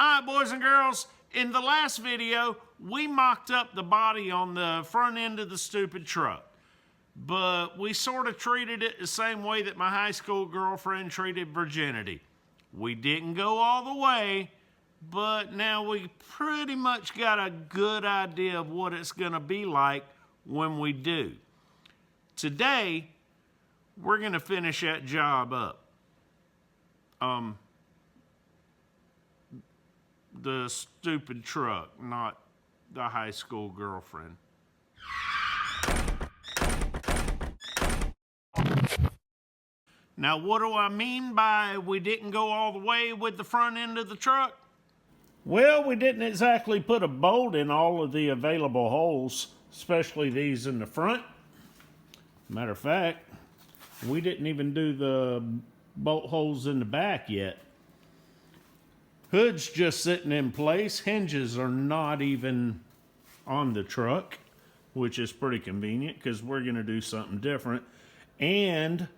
Alright, boys and girls, in the last video, we mocked up the body on the front end of the stupid truck. But we sort of treated it the same way that my high school girlfriend treated virginity. We didn't go all the way, but now we pretty much got a good idea of what it's going to be like when we do. Today, we're going to finish that job up. The stupid truck, not the high school girlfriend. Now, what do I mean by we didn't go all the way with the front end of the truck? Well, we didn't exactly put a bolt in all of the available holes, especially these in the front. Matter of fact, we didn't even do the bolt holes in the back yet. Hood's just sitting in place. Hinges are not even on the truck, which is pretty convenient because we're going to do something different. And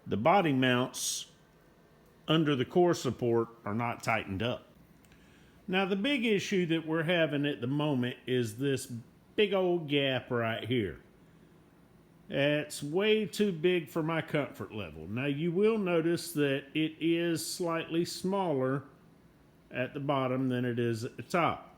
the body mounts under the core support are not tightened up. Now, the big issue that we're having at the moment is this big old gap right here. It's way too big for my comfort level. Now, you will notice that it is slightly smaller at the bottom than it is at the top.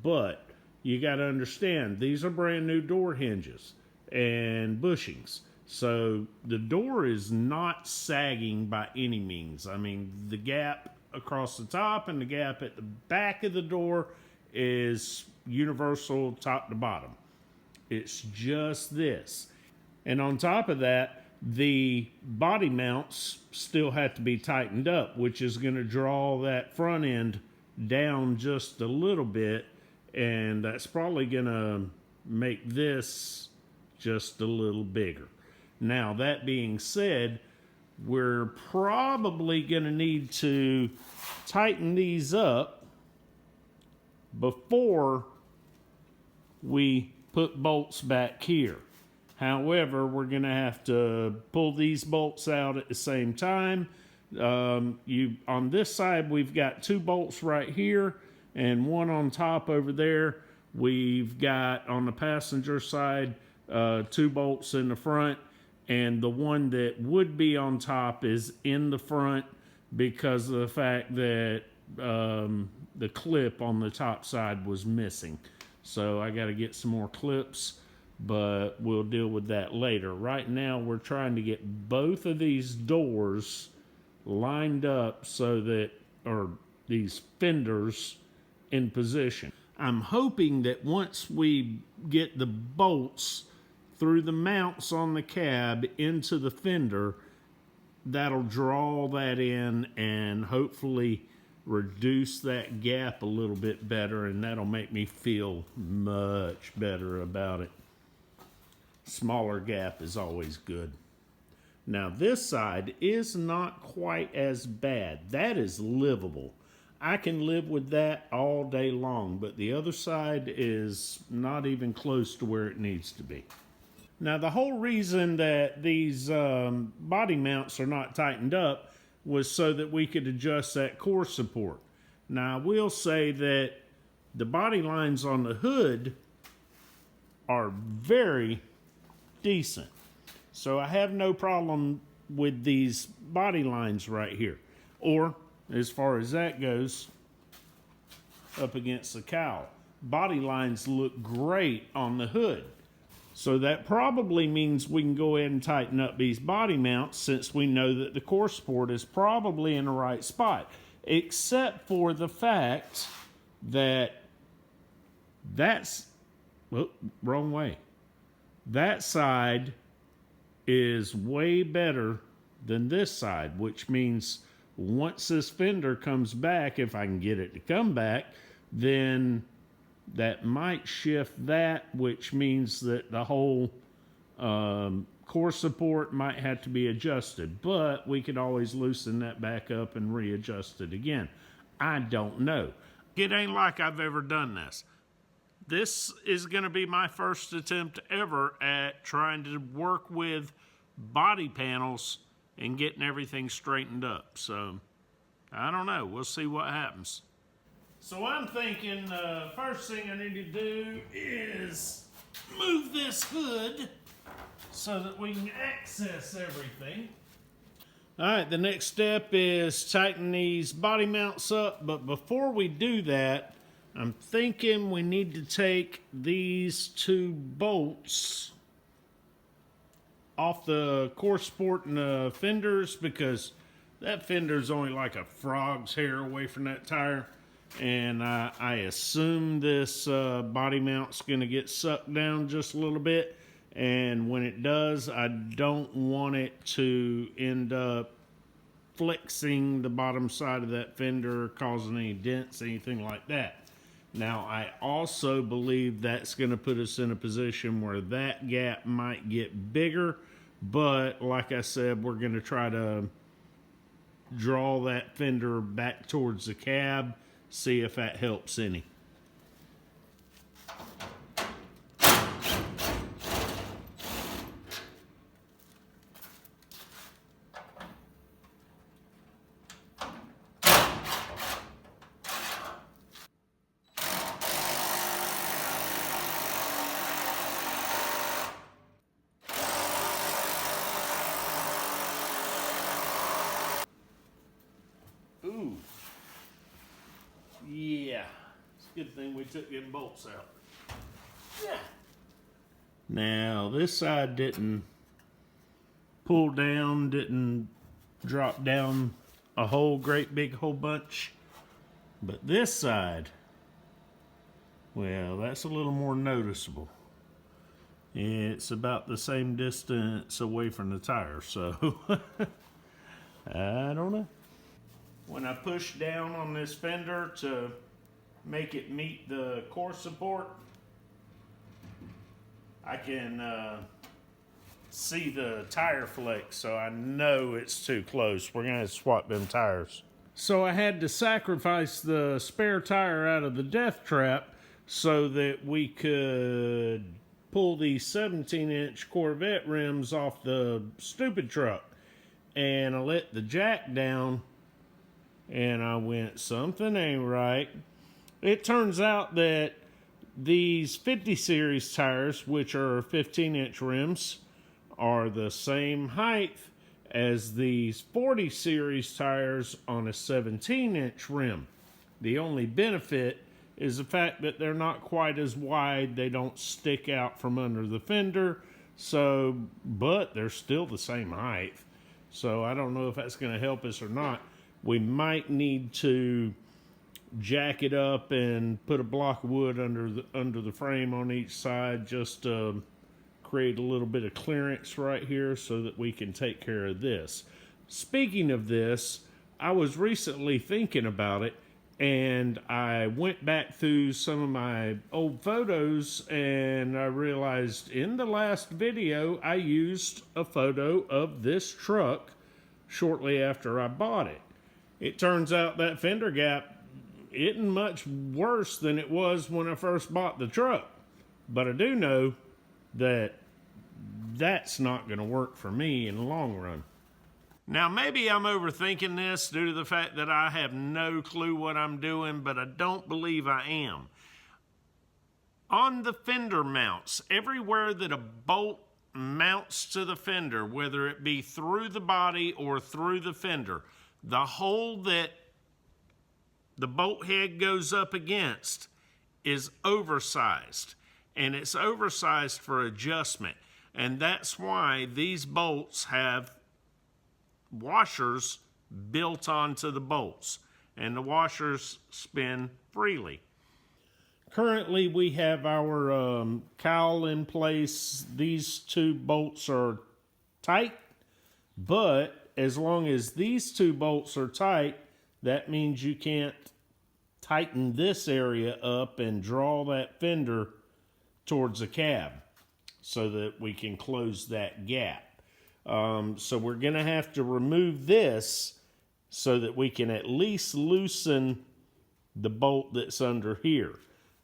But you got to understand, these are brand new door hinges and bushings. So the door is not sagging by any means. I mean, the gap across the top and the gap at the back of the door is universal top to bottom. It's just this. And on top of that, the body mounts still have to be tightened up, which is going to draw that front end down just a little bit, and that's probably going to make this just a little bigger. Now, that being said, we're probably going to need to tighten these up before we put bolts back here. However, we're going to have to pull these bolts out at the same time. On this side, we've got 2 bolts right here and 1 on top over there. We've got on the passenger side 2 bolts in the front, and the one that would be on top is in the front because of the fact that the clip on the top side was missing. So I got to get some more clips, but we'll deal with that later. Right now, we're trying to get both of these doors lined up so that, or these fenders in position. I'm hoping that once we get the bolts through the mounts on the cab into the fender, that'll draw that in and hopefully reduce that gap a little bit better, and that'll make me feel much better about it. Smaller gap is always good. Now, this side is not quite as bad. That is livable. I can live with that all day long, but the other side is not even close to where it needs to be. Now, the whole reason that these body mounts are not tightened up was so that we could adjust that core support. Now, I will say that the body lines on the hood are very decent. So I have no problem with these body lines right here. Or, as far as that goes, up against the cowl. Body lines look great on the hood. So that probably means we can go ahead and tighten up these body mounts since we know that the core support is probably in the right spot. Except for the fact that wrong way. That side is way better than this side, which means once this fender comes back, if I can get it to come back, then that might shift that, which means that the whole core support might have to be adjusted, but we could always loosen that back up and readjust it again. I don't know. It ain't like I've ever done this. This is going to be my first attempt ever at trying to work with body panels and getting everything straightened up. So, I don't know. We'll see what happens. So I'm thinking first thing I need to do is move this hood so that we can access everything. All right, the next step is tighten these body mounts up, but before we do that, I'm thinking we need to take these two bolts off the core support and the fenders, because that fender's only like a frog's hair away from that tire. And I assume this body mount's gonna get sucked down just a little bit. And when it does, I don't want it to end up flexing the bottom side of that fender, causing any dents, anything like that. Now, I also believe that's gonna put us in a position where that gap might get bigger, but like I said, we're gonna try to draw that fender back towards the cab, see if that helps any. Ooh. Yeah. It's a good thing we took them bolts out. Yeah. Now, this side didn't pull down, didn't drop down a whole great big whole bunch. But this side, well, that's a little more noticeable. It's about the same distance away from the tire, so I don't know. When I push down on this fender to make it meet the core support, I can see the tire flex, so I know it's too close. We're gonna swap them tires. So I had to sacrifice the spare tire out of the death trap so that we could pull these 17-inch Corvette rims off the stupid truck. And I let the jack down, and I went, something ain't right. It turns out that these 50 series tires, which are 15-inch rims, are the same height as these 40 series tires on a 17-inch rim. The only benefit is the fact that they're not quite as wide. They don't stick out from under the fender, so, but they're still the same height. So I don't know if that's going to help us or not. We might need to jack it up and put a block of wood under the frame on each side, just to create a little bit of clearance right here so that we can take care of this. Speaking of this, I was recently thinking about it, and I went back through some of my old photos, and I realized in the last video I used a photo of this truck shortly after I bought it. It turns out that fender gap isn't much worse than it was when I first bought the truck. But I do know that that's not going to work for me in the long run. Now, maybe I'm overthinking this due to the fact that I have no clue what I'm doing, but I don't believe I am. On the fender mounts, everywhere that a bolt mounts to the fender, whether it be through the body or through the fender, the hole that the bolt head goes up against is oversized, and it's oversized for adjustment. And that's why these bolts have washers built onto the bolts, and the washers spin freely. Currently, we have our cowl in place. These two bolts are tight, but as long as these two bolts are tight, that means you can't tighten this area up and draw that fender towards the cab so that we can close that gap. So we're going to have to remove this so that we can at least loosen the bolt that's under here.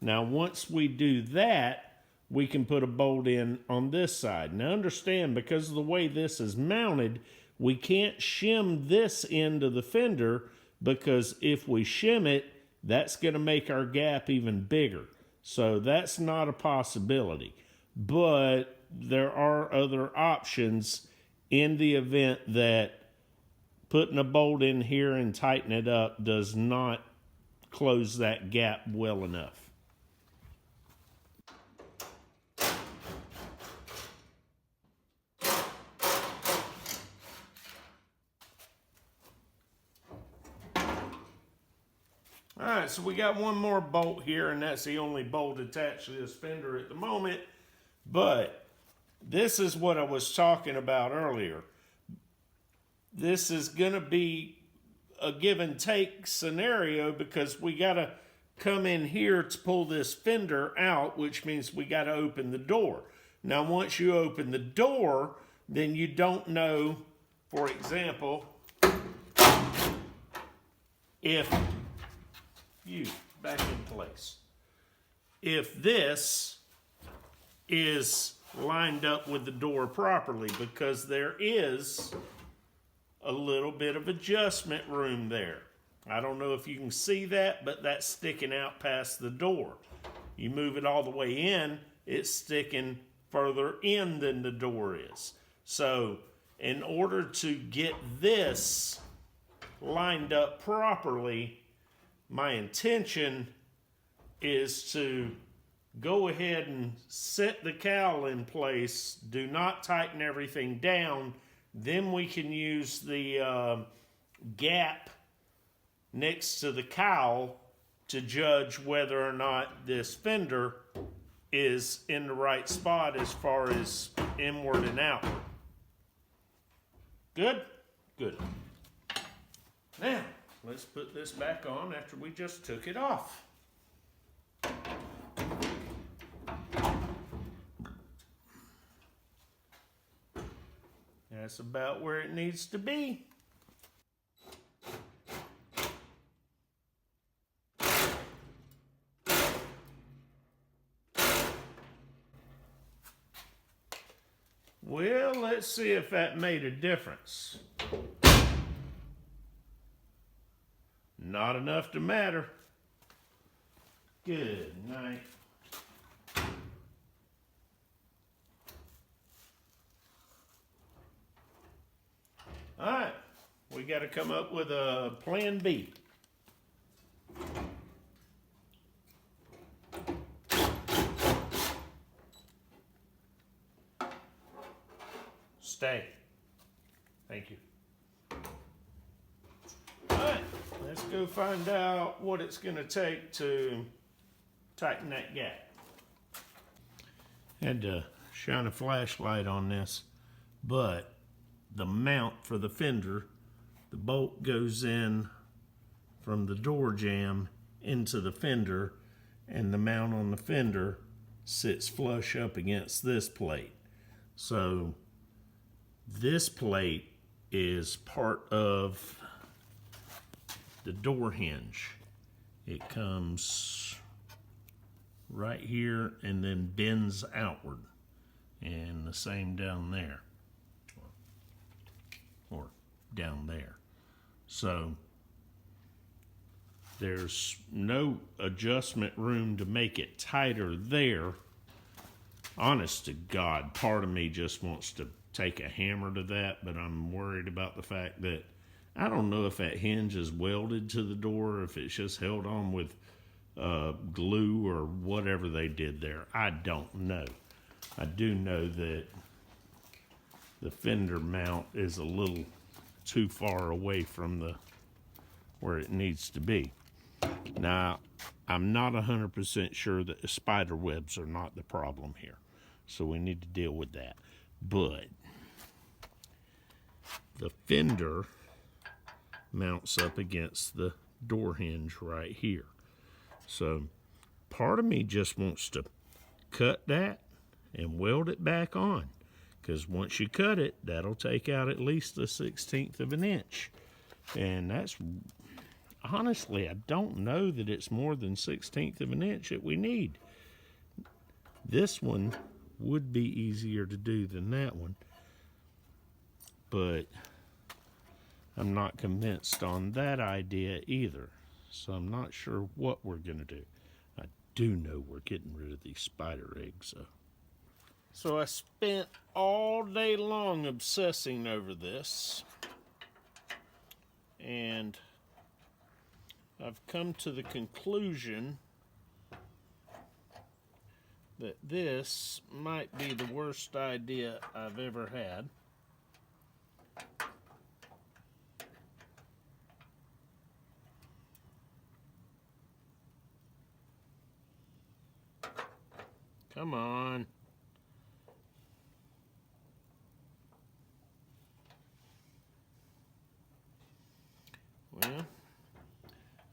Now, once we do that, we can put a bolt in on this side. Now, understand, because of the way this is mounted, we can't shim this end of the fender, because if we shim it, that's going to make our gap even bigger. So that's not a possibility. But there are other options in the event that putting a bolt in here and tighten it up does not close that gap well enough. All right, so we got one more bolt here, and that's the only bolt attached to this fender at the moment. But this is what I was talking about earlier. This is going to be a give and take scenario because we got to come in here to pull this fender out, which means we got to open the door. Now, once you open the door, then you don't know, for example, if you back in place, if this is lined up with the door properly, because there is a little bit of adjustment room there. I don't know if you can see that, but that's sticking out past the door. You move it all the way in, it's sticking further in than the door is. So in order to get this lined up properly, my intention is to go ahead and set the cowl in place. Do not tighten everything down. Then we can use the gap next to the cowl to judge whether or not this fender is in the right spot as far as inward and outward. Good? Good. Now, let's put this back on after we just took it off. That's about where it needs to be. Well, let's see if that made a difference. Not enough to matter. Good night. All right, we got to come up with a plan B. Stay. Thank you. All right, let's go find out what it's going to take to tighten that gap. Had to shine a flashlight on this, but the mount for the fender, the bolt goes in from the door jamb into the fender, and the mount on the fender sits flush up against this plate. So this plate is part of the door hinge. It comes right here and then bends outward, and the same down there. Or down there. So there's no adjustment room to make it tighter there. Honest to God, part of me just wants to take a hammer to that, but I'm worried about the fact that I don't know if that hinge is welded to the door or if it's just held on with glue or whatever they did there. I don't know. I do know that the fender mount is a little too far away from where it needs to be. Now, I'm not 100% sure that the spider webs are not the problem here, so we need to deal with that. But the fender mounts up against the door hinge right here. So part of me just wants to cut that and weld it back on, because once you cut it, that'll take out at least a 1/16 of an inch. And that's, honestly, I don't know that it's more than 1/16 of an inch that we need. This one would be easier to do than that one, but I'm not convinced on that idea either. so I'm not sure what we're gonna do. I do know we're getting rid of these spider eggs, though. So I spent all day long obsessing over this, and I've come to the conclusion that this might be the worst idea I've ever had. Come on. Well,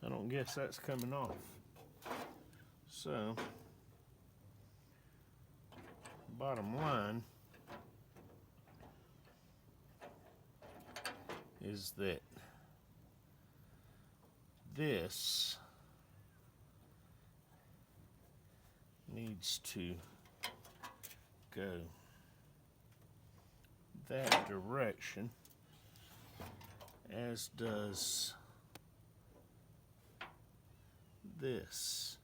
I don't guess that's coming off. So, bottom line is that this needs to go that direction, as does this.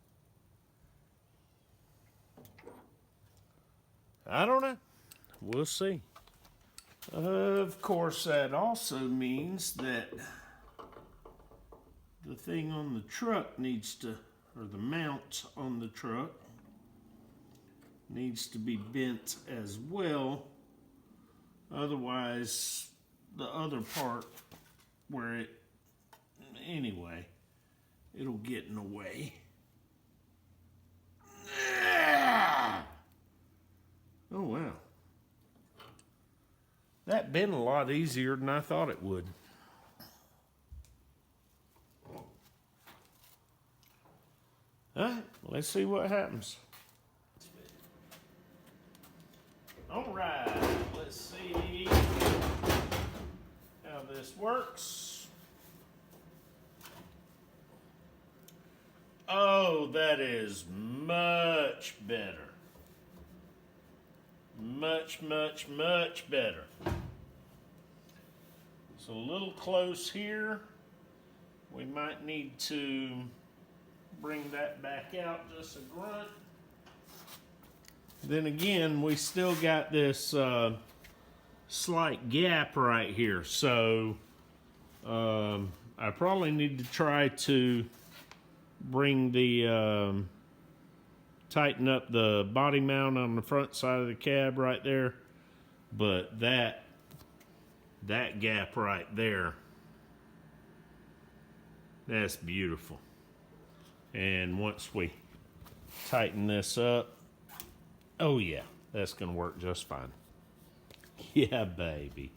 I don't know. We'll see. Of course, that also means that the thing on the truck needs to, or the mount on the truck needs to be bent as well. Otherwise, the other part where it, anyway, it'll get in the way. Oh, wow. That bent a lot easier than I thought it would. All right, let's see what happens. All right, let's see how this works. Oh, that is much better. Much, much, much better. It's a little close here. We might need to bring that back out just a grunt. Then again, we still got this slight gap right here. So I probably need to try to bring the tighten up the body mount on the front side of the cab right there, but that gap right there, that's beautiful. And once we tighten this up, oh yeah, that's gonna work just fine. Yeah, baby.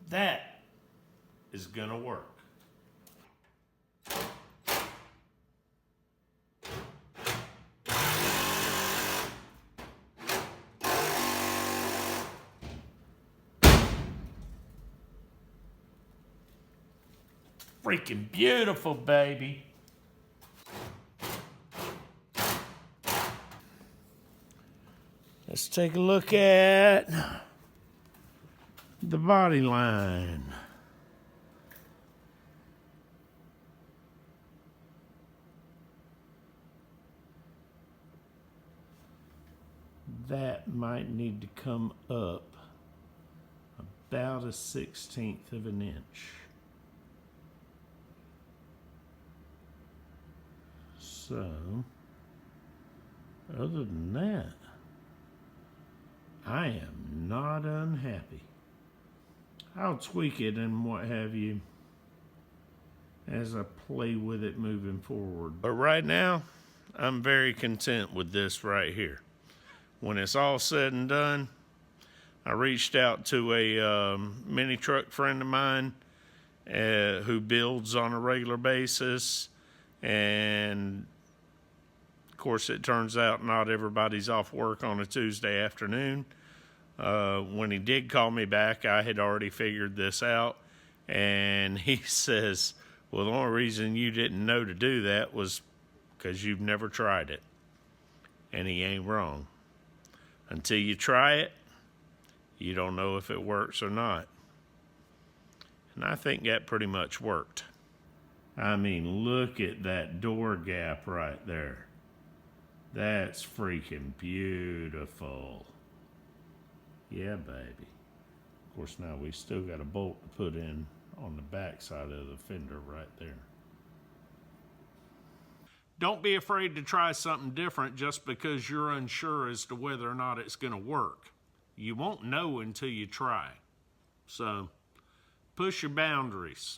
That is gonna work. Freaking beautiful, baby. Let's take a look at the body line. That might need to come up about 1/16 of an inch. So, other than that, I am not unhappy. I'll tweak it and what have you as I play with it moving forward. But right now, I'm very content with this right here. When it's all said and done, I reached out to a mini truck friend of mine who builds on a regular basis, and of course it turns out not everybody's off work on a Tuesday afternoon. When he did call me back, I had already figured this out, and he says, well, the only reason you didn't know to do that was because you've never tried it. And he ain't wrong. Until you try it, you don't know if it works or not. And I think that pretty much worked. I mean, look at that door gap right there. That's freaking beautiful. Yeah, baby. Of course, now we still got a bolt to put in on the back side of the fender right there. Don't be afraid to try something different just because you're unsure as to whether or not it's going to work. You won't know until you try. So, push your boundaries.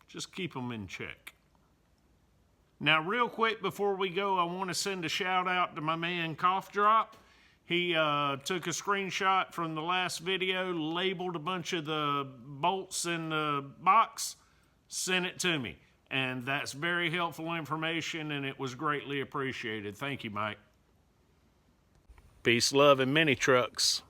Just keep them in check. Now, real quick before we go, I want to send a shout out to my man Cough Drop. He took a screenshot from the last video, labeled a bunch of the bolts in the box, sent it to me. And that's very helpful information, and it was greatly appreciated. Thank you, Mike. Peace, love, and mini trucks.